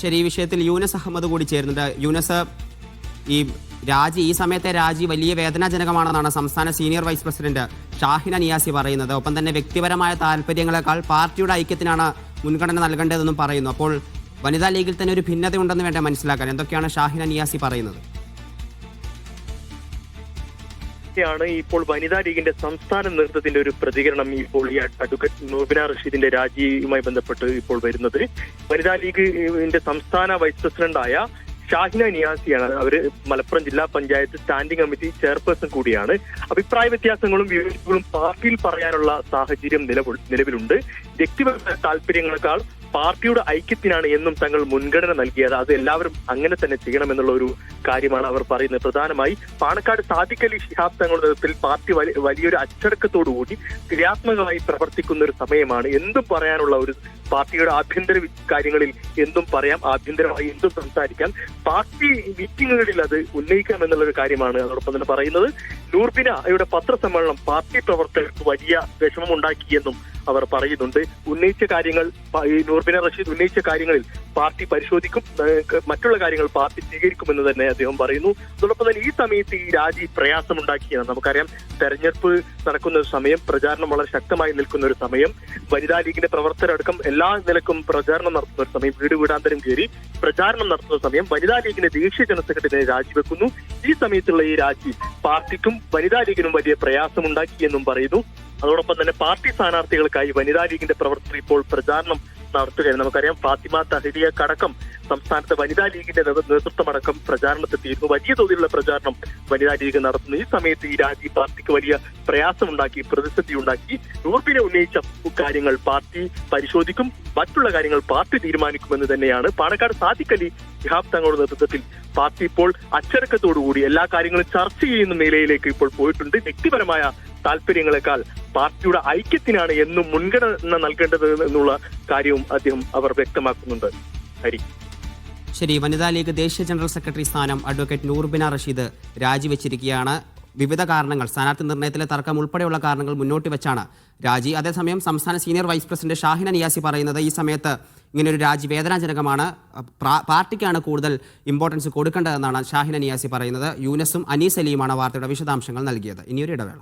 ശരി, ഈ വിഷയത്തിൽ യൂനസ് അഹമ്മദ് കൂടി ചേരുന്നുണ്ട്. യൂനസ്, ഈ സമയത്തെ രാജി വലിയ വേദനാജനകമാണെന്നാണ് സംസ്ഥാന senior vice president Shahina Niyazi പറയുന്നത്. ഒപ്പം തന്നെ വ്യക്തിപരമായ താല്പര്യങ്ങളെക്കാൾ പാർട്ടിയുടെ ഐക്യത്തിനാണ് മുൻഗണന നൽകേണ്ടതെന്നും പറയുന്നു. അപ്പോൾ വനിതാ ലീഗിൽ തന്നെ ഒരു ഭിന്നതയുണ്ടെന്ന് വേണ്ട മനസ്സിലാക്കാൻ. എന്തൊക്കെയാണ് ഷാഹിന നിയാസി പറയുന്നത്? ഇപ്പോൾ വനിതാ ലീഗിന്റെ സംസ്ഥാന നേതൃത്വത്തിന്റെ ഒരു പ്രതികരണം ഇപ്പോൾ ഈ അഡ്വക്കേറ്റ് നൂർബിന റഷീദിന്റെ രാജിയുമായി ബന്ധപ്പെട്ട് ഇപ്പോൾ വരുന്നത്. വനിതാ ലീഗിന്റെ സംസ്ഥാന വൈസ് പ്രസിഡന്റായ ഷാഹിന നിയാസിയാണ്. അവര് മലപ്പുറം ജില്ലാ പഞ്ചായത്ത് സ്റ്റാൻഡിംഗ് കമ്മിറ്റി ചെയർപേഴ്സൺ കൂടിയാണ്. അഭിപ്രായ വ്യത്യാസങ്ങളും വിയോജിപ്പുകളും പാർട്ടിയിൽ പറയാനുള്ള സാഹചര്യം നിലവിലുണ്ട്. വ്യക്തിപരമായ താല്പര്യങ്ങളെക്കാൾ പാർട്ടിയുടെ ഐക്യത്തിനാണ് എന്നും തങ്ങൾ മുൻഗണന നൽകിയത്. അത് എല്ലാവരും അങ്ങനെ തന്നെ ചെയ്യണമെന്നുള്ള ഒരു കാര്യമാണ് അവർ പറയുന്നത്. പ്രധാനമായി പാണക്കാട് സാദിഖ് അലി ശിഹാബ് തങ്ങളുടെ നേതൃത്വത്തിൽ പാർട്ടി വലിയൊരു അച്ചടക്കത്തോടുകൂടി ക്രിയാത്മകമായി പ്രവർത്തിക്കുന്ന ഒരു സമയമാണ്. എന്തും പറയാനുള്ള ഒരു പാർട്ടിയുടെ ആഭ്യന്തര കാര്യങ്ങളിൽ എന്തും പറയാം, ആഭ്യന്തരമായി എന്തും സംസാരിക്കാം, പാർട്ടി മീറ്റിംഗുകളിൽ അത് ഉന്നയിക്കാം എന്നുള്ളൊരു കാര്യമാണ് അതോടൊപ്പം തന്നെ പറയുന്നത്. നൂർബിനയുടെ പത്രസമ്മേളനം പാർട്ടി പ്രവർത്തകർക്ക് വലിയ വിഷമമുണ്ടാക്കിയെന്നും അവർ പറയുന്നുണ്ട്. ഉന്നയിച്ച കാര്യങ്ങൾ, നൂർബിന റഷീദ് ഉന്നയിച്ച കാര്യങ്ങളിൽ പാർട്ടി പരിശോധിക്കും, മറ്റുള്ള കാര്യങ്ങൾ പാർട്ടി സ്വീകരിക്കുമെന്ന് തന്നെ അദ്ദേഹം പറയുന്നു. അതോടൊപ്പം തന്നെ ഈ സമയത്ത് ഈ രാജി പ്രയാസമുണ്ടാക്കിയാണ്. നമുക്കറിയാം, തെരഞ്ഞെടുപ്പ് നടക്കുന്ന ഒരു സമയം, പ്രചാരണം വളരെ ശക്തമായി നിൽക്കുന്ന ഒരു സമയം, വനിതാ ലീഗിന്റെ പ്രവർത്തകരടക്കം എല്ലാ നിലക്കും പ്രചാരണം നടത്തുന്ന ഒരു സമയം, വീടാന്തരം കയറി പ്രചാരണം നടത്തുന്ന സമയം വനിതാ ലീഗിന്റെ ദേശീയ ജനറൽ സെക്രട്ടറി രാജിവെക്കുന്നു. ഈ സമയത്തുള്ള ഈ രാജി പാർട്ടിക്കും വനിതാ ലീഗിനും വലിയ പ്രയാസമുണ്ടാക്കി എന്നും പറയുന്നു. അതോടൊപ്പം തന്നെ പാർട്ടി സ്ഥാനാർത്ഥികൾക്കായി വനിതാ ലീഗിന്റെ പ്രവർത്തകർ ഇപ്പോൾ പ്രചാരണം നടത്തുകയാണ്. നമുക്കറിയാം, ഫാത്തിമ തഹരിയക്കടക്കം സംസ്ഥാനത്തെ വനിതാ ലീഗിന്റെ നേതൃത്വമടക്കം പ്രചാരണത്തെത്തിയിരുന്നു. വലിയ തോതിലുള്ള പ്രചാരണം വനിതാ ലീഗ് നടത്തുന്നു. ഈ സമയത്ത് ഈ രാജി പാർട്ടിക്ക് വലിയ പ്രയാസമുണ്ടാക്കി, പ്രതിസന്ധി ഉണ്ടാക്കി. നൂർബിനെ ഉന്നയിച്ച കാര്യങ്ങൾ പാർട്ടി പരിശോധിക്കും, മറ്റുള്ള കാര്യങ്ങൾ പാർട്ടി തീരുമാനിക്കുമെന്ന് തന്നെയാണ് പാണക്കാട് സാദിഖ് അലി ശിഹാബ് തങ്ങളുടെ നേതൃത്വത്തിൽ പാർട്ടി ഇപ്പോൾ അച്ചടക്കത്തോടുകൂടി എല്ലാ കാര്യങ്ങളും ചർച്ച ചെയ്യുന്ന നിലയിലേക്ക് ഇപ്പോൾ പോയിട്ടുണ്ട്. വ്യക്തിപരമായ താല്പര്യങ്ങളെക്കാൾ പാർട്ടിയുടെ ഐക്യത്തിനാണ് എന്നും മുൻഗണന നൽകേണ്ടത് എന്നുള്ള കാര്യവും അവർ വ്യക്തമാക്കുന്നുണ്ട്. ശരി, വനിതാ ലീഗ് ദേശീയ ജനറൽ സെക്രട്ടറി സ്ഥാനം അഡ്വക്കേറ്റ് നൂർബിന റഷീദ് രാജിവെച്ചിരിക്കുകയാണ്. വിവിധ കാരണങ്ങൾ, സ്ഥാനാർത്ഥി നിർണയത്തിലെ തർക്കം ഉൾപ്പെടെയുള്ള കാരണങ്ങൾ മുന്നോട്ട് വെച്ചാണ് രാജി. അതേസമയം സംസ്ഥാന senior vice president Shahina Niyazi പറയുന്നത് ഈ സമയത്ത് ഇങ്ങനൊരു രാജി വേദനാജനകമാണ്, പാർട്ടിക്കാണ് കൂടുതൽ ഇമ്പോർട്ടൻസ് കൊടുക്കേണ്ടതെന്നാണ് ഷാഹിന നിയാസി പറയുന്നത്. യൂനസും അനീസ് അലിയുമാണ് വാർത്തയുടെ വിശദാംശങ്ങൾ നൽകിയത്. ഇനിയൊരു ഇടവേള.